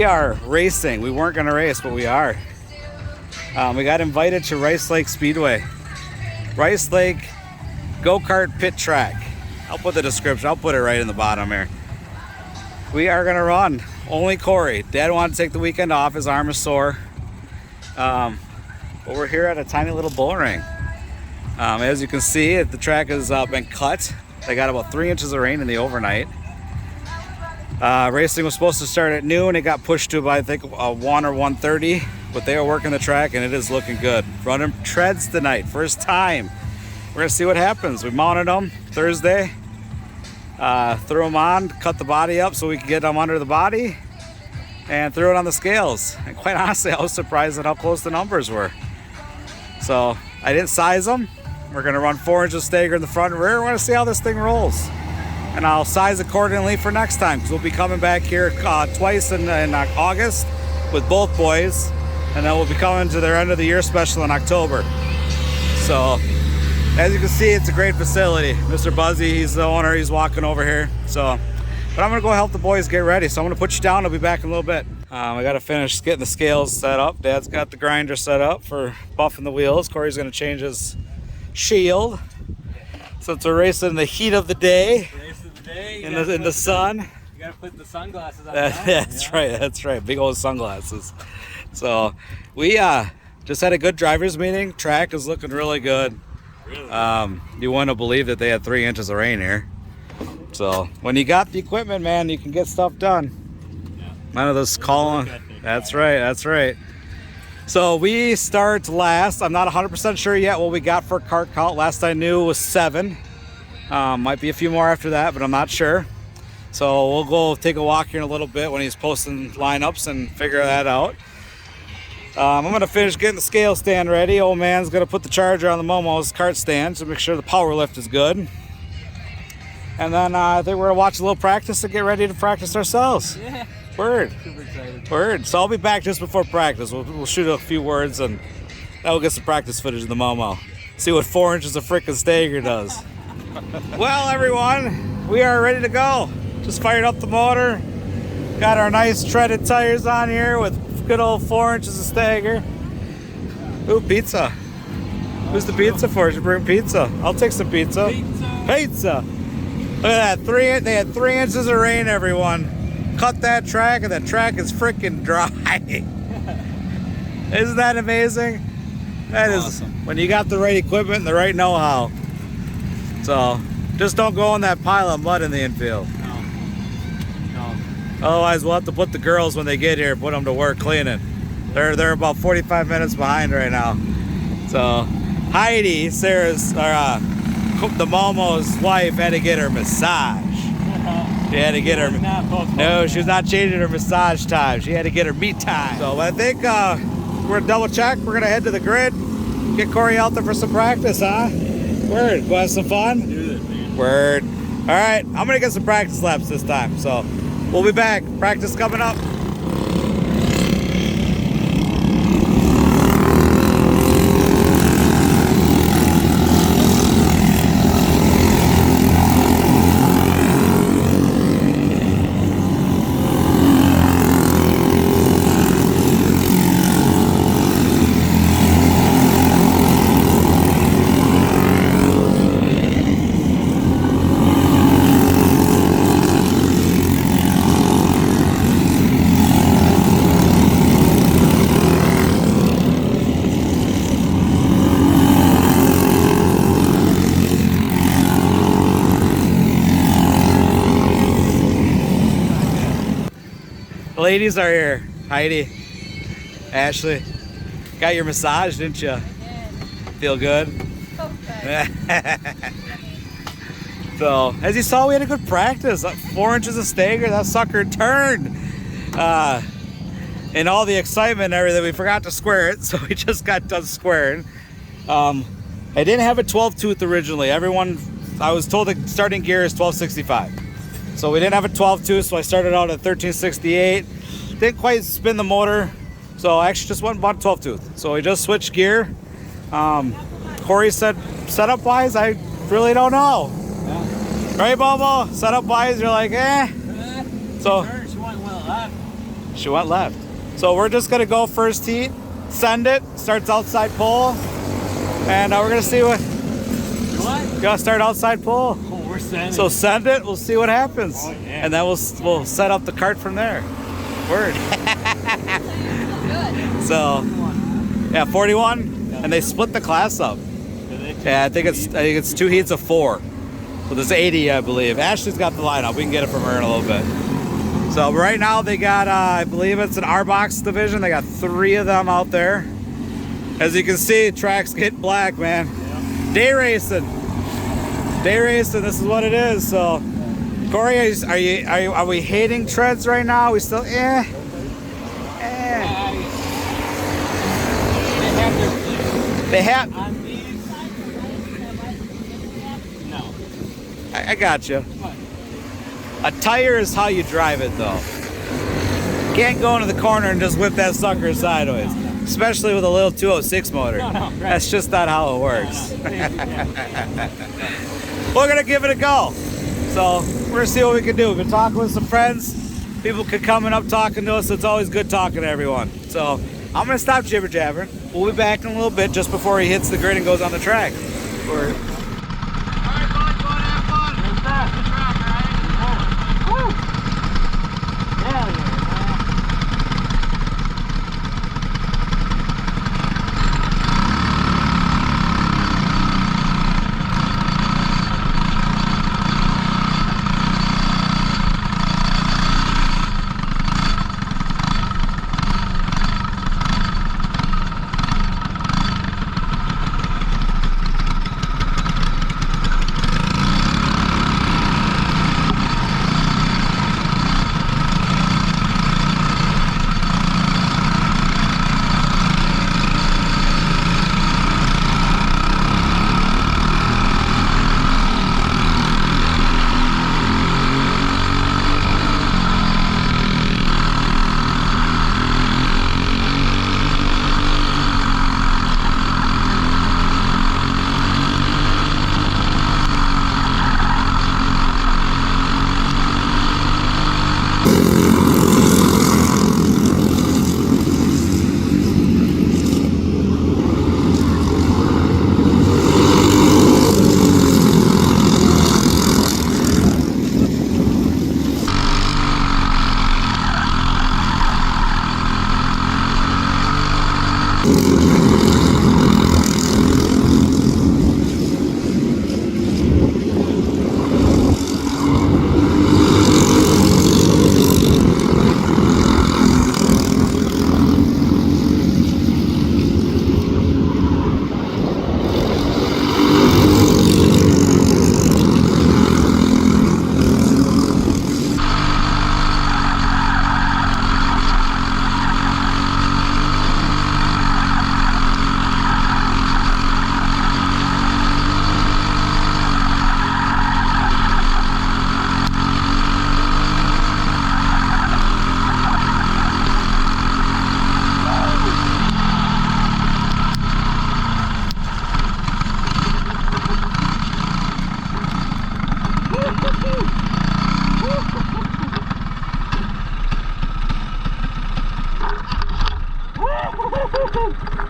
We are racing. We weren't going to race, but we are. We got invited to Rice Lake Speedway. Rice Lake Go-Kart Pit Track. I'll put the description. I'll put it right in the bottom here. We are going to run. Only Corey. Dad wanted to take the weekend off. His arm is sore. But we're here at a tiny little bull ring. As you can see, the track has been cut. They got about 3 inches of rain in the overnight. Racing was supposed to start at noon. It got pushed to about, I think, 1 or 1:30. But they are working the track and it is looking good. Running treads tonight. First time. We're going to see what happens. We mounted them Thursday. Threw them on, cut the body up so we could get them under the body. And threw it on the scales. And quite honestly, I was surprised at how close the numbers were. So I didn't size them. We're going to run 4 inches stagger in the front and rear. We're going to see how this thing rolls. And I'll size accordingly for next time, because we'll be coming back here twice in August with both boys. And then we'll be coming to their end of the year special in October. So as you can see, it's a great facility. Mr. Buzzy, he's the owner. He's walking over here. So, but I'm going to go help the boys get ready. So I'm going to put you down. I'll be back in a little bit. I got to finish getting the scales set up. Dad's got the grinder set up for buffing the wheels. Corey's going to change his shield. Since we're racing in the heat of the day, in the sun. You gotta put the sunglasses on. That's right. That's right. Big old sunglasses. So we just had a good drivers meeting. Track is looking really good. Really? You wouldn't have believed that they had 3 inches of rain here. So when you got the equipment, man, you can get stuff done. Yeah. None of this calling. That's right. That's right. So we start last. I'm not 100% sure yet what we got for cart count. Last I knew was 7. Might be a few more after that, but I'm not sure. So we'll go take a walk here in a little bit when he's posting lineups and figure that out. I'm going to finish getting the scale stand ready. Old man's going to put the charger on the Momo's cart stand to make sure the power lift is good. And then I think we're going to watch a little practice and get ready to practice ourselves. Yeah. Word. Super excited. Word. So I'll be back just before practice. We'll shoot a few words and then we'll get some practice footage of the Momo. See what 4 inches of frickin' stagger does. Well, everyone, we are ready to go. Just fired up the motor. Got our nice treaded tires on here with good old 4 inches of stagger. Ooh, pizza. Who's the pizza for? Did you bring pizza? I'll take some pizza. Pizza. Look at that. They had 3 inches of rain, everyone. Cut that track, and that track is freaking dry. Isn't that amazing? That is awesome. When you got the right equipment and the right know-how. So just don't go in that pile of mud in the infield. No. Otherwise, we'll have to put the girls when they get here, put them to work cleaning. They're about 45 minutes behind right now. So Heidi, Sarah's the Momo's wife, had to get her massage. She had to get her. No, she was not changing her massage time. She had to get her meat time. So I think we're gonna double check. We're gonna head to the grid, get Corey out there for some practice, huh? Word. Want have some fun? Do this, man. Word. All right, I'm gonna get some practice laps this time. So we'll be back. Practice coming up. Ladies are here. Heidi, Ashley, got your massage, didn't you? I did. Feel good? Okay. So, as you saw, we had a good practice. 4 inches of stagger, that sucker turned. And all the excitement and everything, we forgot to square it, so we just got done squaring. I didn't have a 12 tooth originally. I was told the starting gear is 1265. So we didn't have a 12 tooth, so I started out at 1368. Didn't quite spin the motor, so I actually just went and bought a 12 tooth. So we just switched gear. Corey said, setup wise, I really don't know. Yeah. Right, Bobo? Setup wise, you're like, eh. So she went well up. She went left. So we're just gonna go first heat, send it, starts outside pole, and we're gonna see what. What? Gotta start outside pole. Oh, we're sending. So send it, we'll see what happens. Oh, yeah. And then we'll set up the cart from there. Word. So, yeah, 41, and they split the class up. Yeah, I think it's 2 heats of 4. So there's 80, I believe. Ashley's got the lineup. We can get it from her in a little bit. So right now they got, I believe it's an R-Box division. They got 3 of them out there. As you can see, track's getting black, man. Yeah. Day racing. This is what it is. So, Corey, are we hating treads right now? We still, They have their place. They have. On these. No. I got you. What? A tire is how you drive it, though. Can't go into the corner and just whip that sucker sideways, especially with a little 206 motor. No, right. That's just not how it works. We're gonna give it a go. So we're gonna see what we can do. We've been talking with some friends. People keep coming up talking to us. So it's always good talking to everyone. So I'm gonna stop jibber jabbering. We'll be back in a little bit just before he hits the grid and goes on the track.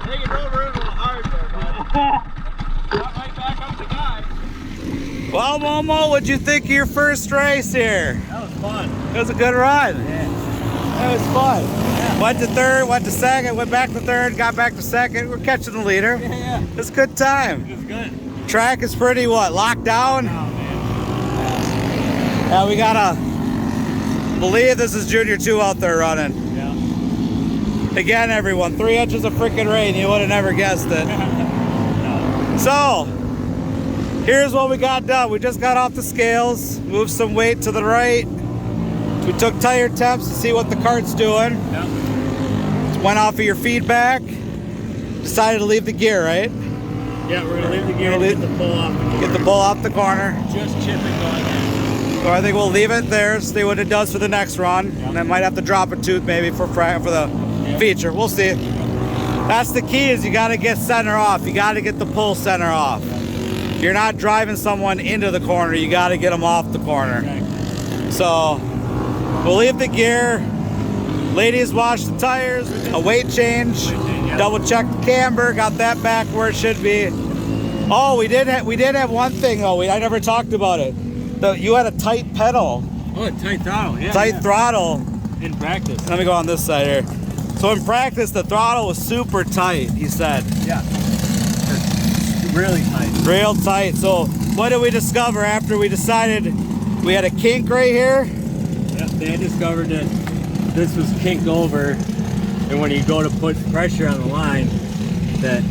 Take it over a little hard there, bud. Got right back up the guy. Well, Momo, what'd you think of your first race here? That was fun. It was a good run. Yeah. It was fun. Yeah. Went to third, went to second, went back to third, got back to second. We're catching the leader. Yeah. It's a good time. It was good. Track is pretty, locked down? Oh, man. Yeah, we gotta believe this is Junior 2 out there running. Yeah. Again, everyone, 3 inches of freaking rain. You would have never guessed it. So, here's what we got done. We just got off the scales, moved some weight to the right. We took tire temps to see what the cart's doing. Yeah. Went off of your feedback. Decided to leave the gear, right? Yeah, we're gonna leave the gear and get the pull off the corner. Get the pull off the corner. Just chipping going in. So I think we'll leave it there, see what it does for the next run. Yeah. And then might have to drop a tooth maybe for the feature. We'll see. That's the key, is you gotta get center off. You gotta get the pull center off. If you're not driving someone into the corner, you gotta get them off the corner. Okay. So we'll leave the gear Ladies washed the tires, a weight change, double checked the camber, got that back where it should be. Oh, we did have one thing though. I never talked about it. You had a tight pedal. Oh, a tight throttle. Yeah. Tight throttle. In practice. Let me go on this side here. So in practice, the throttle was super tight. He said. Yeah. Really tight. Real tight. So what did we discover after we decided we had a kink right here? Yeah, they discovered that this was kinked over, and when you go to put pressure on the line, that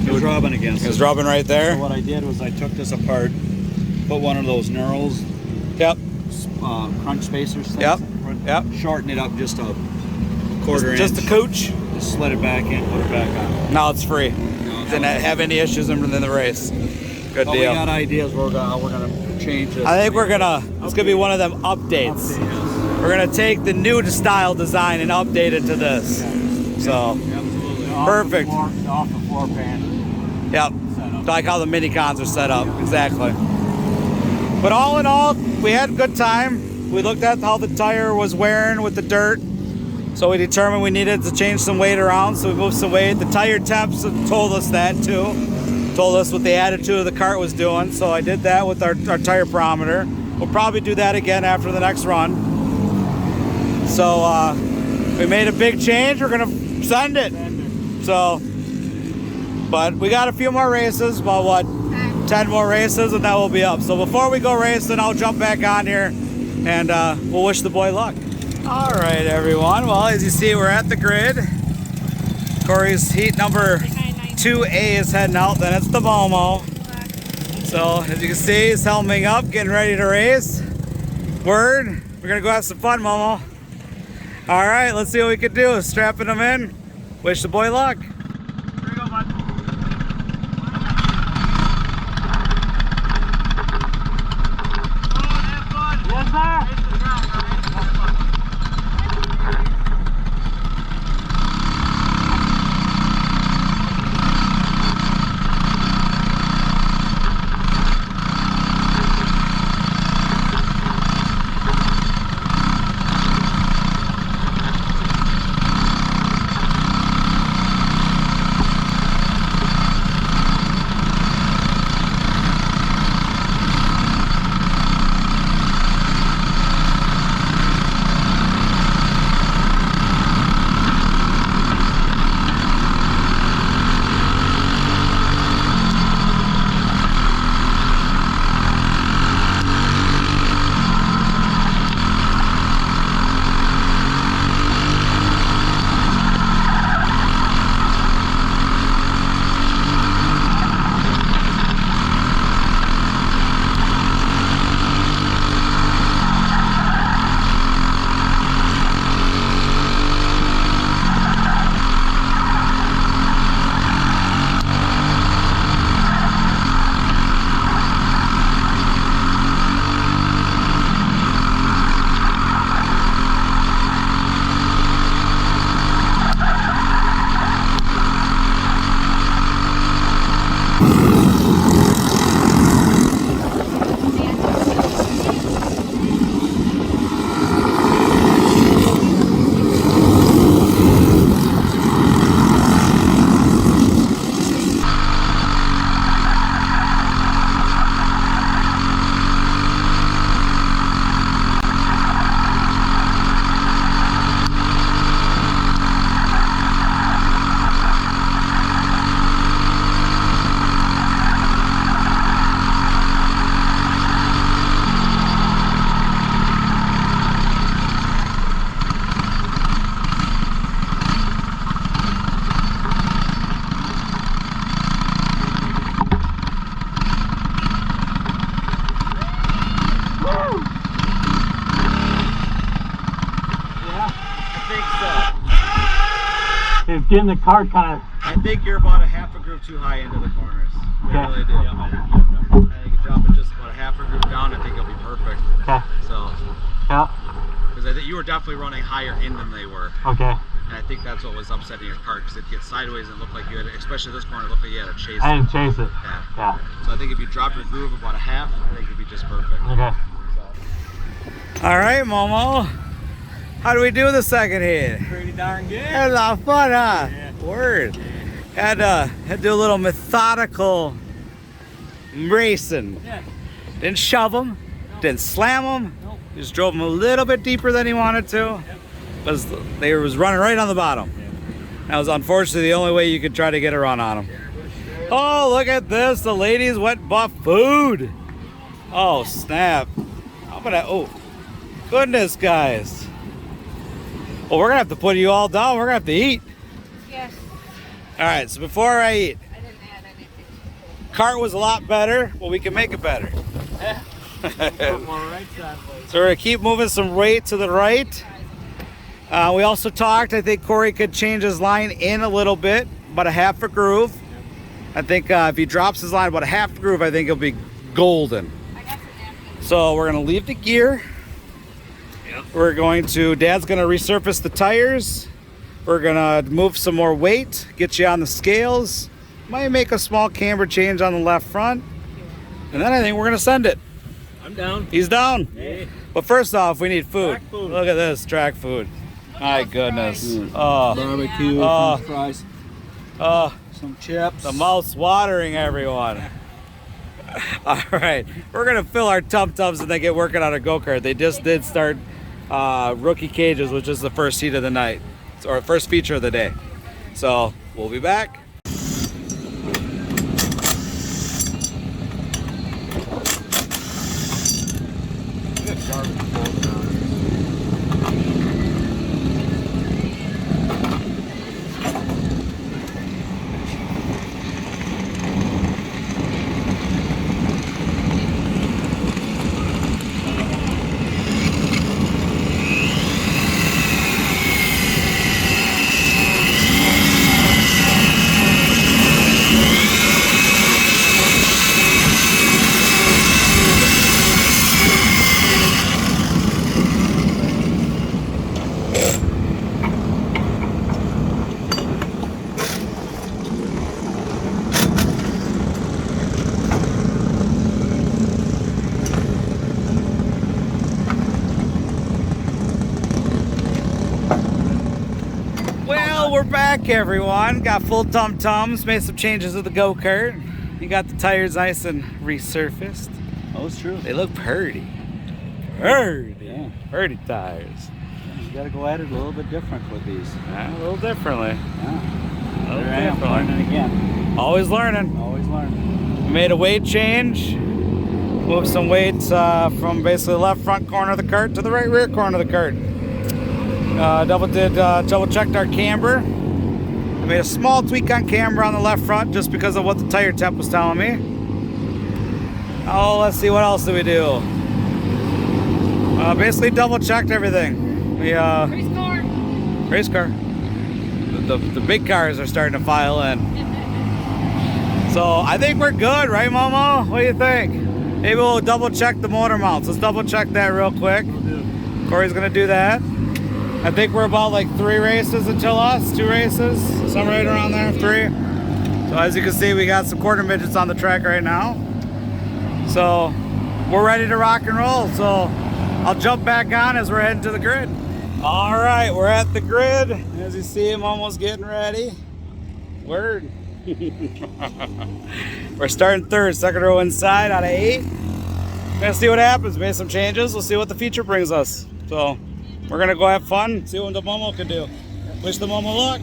It was rubbing against It was it. rubbing right there. So what I did was I took this apart, put one of those knurls, Yep. crunch spacers things, Yep. Yep. shorten it up just a quarter inch. Just a cooch. Just slid it back in, put it back on. Now it's free. Didn't have any issues in the race. Good But we deal. got ideas. We're gonna change it. I think it's gonna be one of them updates. We're gonna take the new style design and update it to this. So, Absolutely. perfect. Off the floor pan. Yep. Like how the mini cons are set up. Exactly. But all in all, we had a good time. We looked at how the tire was wearing with the dirt. So we determined we needed to change some weight around, so we moved some weight. The tire temps told us that too. Told us what the attitude of the cart was doing. So I did that with our tire barometer. We'll probably do that again after the next run. So we made a big change. We're gonna send it. So, but we got a few more races, about what, 10 more races, and that will be up. So before we go racing, I'll jump back on here and we'll wish the boy luck. All right, everyone. Well, as you see, we're at the grid. Corey's heat number 2A is heading out. Then it's the Momo. So as you can see, he's helming up, getting ready to race. Word, we're gonna go have some fun, Momo. All right, let's see what we can do. Strapping him in. Wish the boy luck. Here you go, bud. Yes, sir. It's getting the car kind of. I think you're about a half a groove too high into the corners. Okay. I really do. I think you drop it just about a half a groove down. I think it'll be perfect. Okay. So, Yeah. because I think you were definitely running higher in than they were. Okay. And I think that's what was upsetting your cart, because it gets sideways and it looked like you had, especially this corner, it looked like you had to chase I it. didn't chase it. Yeah. Yeah. So I think if you drop your groove about a half, I think it'd be just perfect. Okay. All right, Momo. How do we do the second heat? Pretty darn good. Had a lot of fun, huh? Yeah. Word. Had to do a little methodical racing. Yeah. Didn't shove them, didn't slam them. Nope. Just drove them a little bit deeper than he wanted to. Because they was running right on the bottom. That was unfortunately the only way you could try to get a run on them. Oh, look at this. The ladies went buff food. Oh, snap. How about that? Oh, goodness, guys. Well, we're going to have to put you all down. We're going to have to eat. Yes, All right, so before I eat, I didn't add anything. Kart was a lot better. Well, we can make it better. Put more right sideways. So we're going to keep moving some weight to the right. We also talked, I think Corey could change his line in a little bit, about a half a groove. I think if he drops his line about a half a groove, I think he'll be golden. I got some napkins. So we're going to leave the gear. We're going to, Dad's going to resurface the tires. We're going to move some more weight, get you on the scales. Might make a small camber change on the left front. And then I think we're going to send it. I'm down. He's down. Hey. But first off, we need food. Track food. Look at this, track food. My goodness. Mm. Oh, Barbecue, French fries, some chips. the mouth's watering, everyone. All right, we're gonna fill our tum-tums and then get working on a go-kart. They just did start rookie cages, which is the first heat of the night, or first feature of the day. So we'll be back. Well, we're back, everyone. Got full tum-tums, made some changes to the go-kart. You got the tires nice and resurfaced. Oh, it's true. They look pretty. Pretty. Yeah. Pretty tires. You got to go at it a little bit different with these. A little differently. Yeah. A little There I am, differently. learning again. Always learning. Always learning. We made a weight change. Moved some weights from basically the left front corner of the cart to the right rear corner of the cart. Double checked our camber. I made a small tweak on camber on the left front just because of what the tire temp was telling me. Oh, let's see, what else did we do? Basically double checked everything. We Race car. race car. The big cars are starting to file in. So I think we're good, right, Momo? What do you think? Maybe we'll double check the motor mounts. Let's double check that real quick. Corey's gonna do that. I think we're about like 3 races until us, 2 races, somewhere right around there, 3. So as you can see, we got some quarter midgets on the track right now. So we're ready to rock and roll. So I'll jump back on as we're heading to the grid. All right, we're at the grid. As you see, I'm almost getting ready. Word. We're starting third, second row inside out of 8. Gonna see what happens. Made some changes. We'll see what the feature brings us. So we're gonna go have fun, see what the Momo can do. Wish the Momo luck.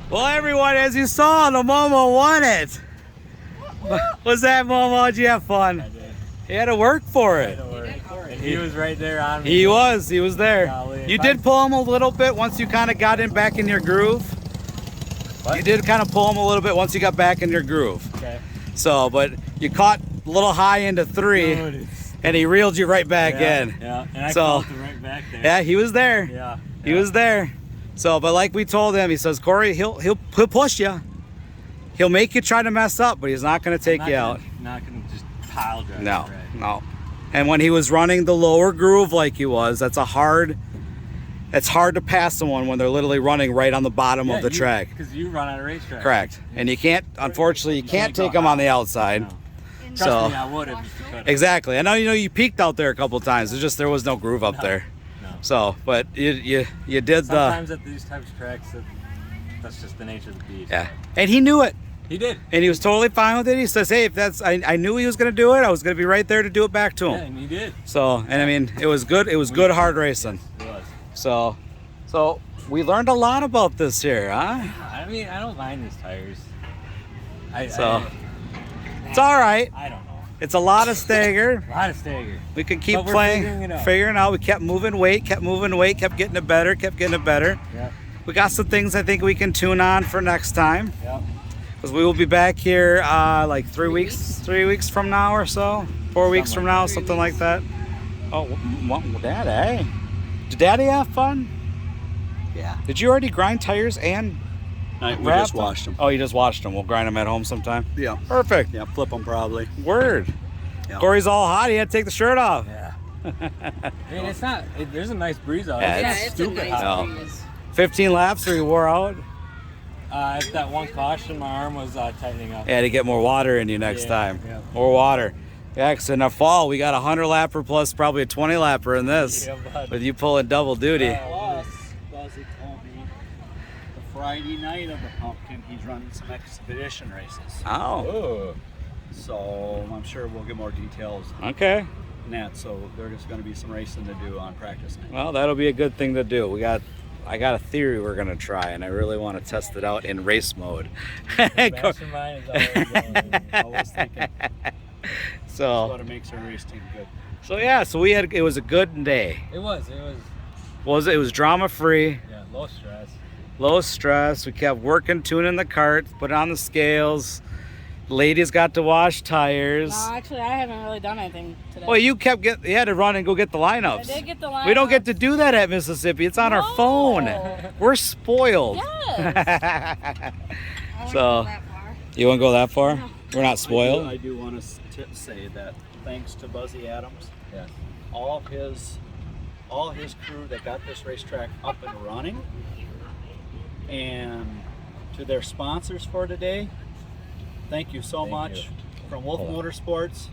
Well, everyone, as you saw, the Momo won it. What's that, Momo? Did you have fun? I did. You had to work for it. And he was right there on me. He was there. Golly, You did pull him a little bit once you kind of got in back in your groove. What? You did kind of pull him a little bit once you got back in your groove. Okay. So, but you caught a little high into 3, Dude, it's- and he reeled you right back in. Yeah, and I So- felt it right back there. Yeah, he was there. Yeah. He was there. So, but like we told him, he says, Corey, he'll push you. He'll make you try to mess up, but he's not going to take you out. Not gonna just pile drive. No, Right. no. And when he was running the lower groove like he was, it's hard to pass someone when they're literally running right on the bottom of the track. Because you run on a racetrack. Correct. And you can't, unfortunately, you can't go take them on the high. outside. No. Trust So- me, I would have if you could. Exactly. I know you peaked out there a couple times. It's just there was no groove up there. No. So, but you did the Sometimes at these types of tracks, that's just the nature of the beast. yeah. And he knew it. He did. And he was totally fine with it. He says, hey, if that's, I knew he was going to do it. I was going to be right there to do it back to Yeah, him. and he did. So, and I mean, it was good. It was good hard racing. It was. So we learned a lot about this here, huh? I mean, I don't mind these tires. It's all right. I don't know. It's a lot of stagger. A lot of stagger. We could keep But we're playing, figuring it out. We kept moving weight, kept getting it better, Yep. We got some things I think we can tune on for next time. Yep. Because we will be back here like 3 weeks from now or so. 4 weeks from now, something like that. Oh, Dad, eh? Did Daddy have fun? Yeah. Did you already grind tires and We wrap just washed them. Oh, you just washed them. We'll grind them at home sometime. Yeah. Perfect. Yeah, flip them probably. Word. Yeah. Corey's all hot. He had to take the shirt off. Yeah. I mean, it's not. There's a nice breeze out. Yeah, It's Yeah, not it's stupid a nice hot. No. breeze. 15 laps or he wore out. At that one caution, my arm was tightening up. Yeah, to get more water in you next Yeah, time. yeah. More water. Yeah, 'cause in the fall, we got a 100 lapper plus probably a 20 lapper in this. Yeah, bud. With you pulling double duty. Plus, Buzzy told me the Friday night of the pumpkin, he's running some expedition races. Oh, Oh. So I'm sure we'll get more details okay. on that. So there's going to be some racing to do on practice night. Well, that'll be a good thing to do. I got a theory we're gonna try, and I really want to test it out in race mode. Mastermind is always going. Always thinking So, what makes our race team good. yeah, so it was a good day. It was. It was drama free, Yeah, low stress. low stress. We kept working, tuning the cart, put it on the scales. Ladies got to wash tires. No, actually, I haven't really done anything today. Well, you had to run and go get the I lineups. did get the line. We don't get to do that at Mississippi. It's on our No. phone. We're spoiled. Yes. So, you wouldn't go that far? No. We're not spoiled? I do want to say that thanks to Buzzy Adams, Yes. all his crew that got this racetrack up and running, and to their sponsors for today, thank you so Thank much you. from Wolfe Oh. Motorsports,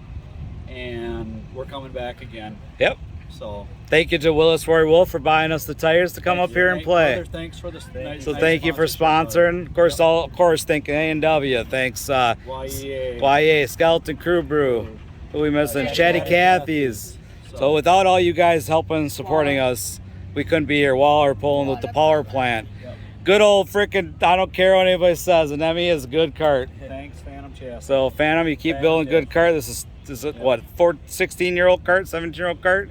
and we're coming back again. Yep. So Thank you to Willis Wolf for buying us the tires to come up here and play. Other thanks for this. Thank So nice thank you for sponsoring. Of course, thank A&W. Thanks, Y.E.A. Y.E.A, Skeleton Crew Brew. Who we missing? Chatti, Kathies. So without all you guys helping and supporting us, we couldn't be here. Waller pulling with the power plant. Yep. Good old freaking, I don't care what anybody says, an Emmy is a good cart. Thanks, Phantom Chassis. So Phantom, you keep Phantom, building good yeah. cart. This is This is what, 16-year-old kart, 17-year-old kart,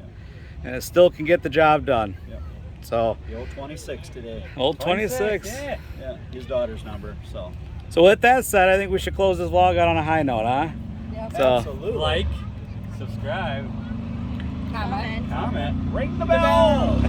and it still can get the job done. Yep. So The old 26 today. old 26. Yeah. Yeah. His daughter's number. So with that said, I think we should close this vlog out on a high note, huh? Yep. So Absolutely. Like, subscribe. Comment. Comment. Ring the bell.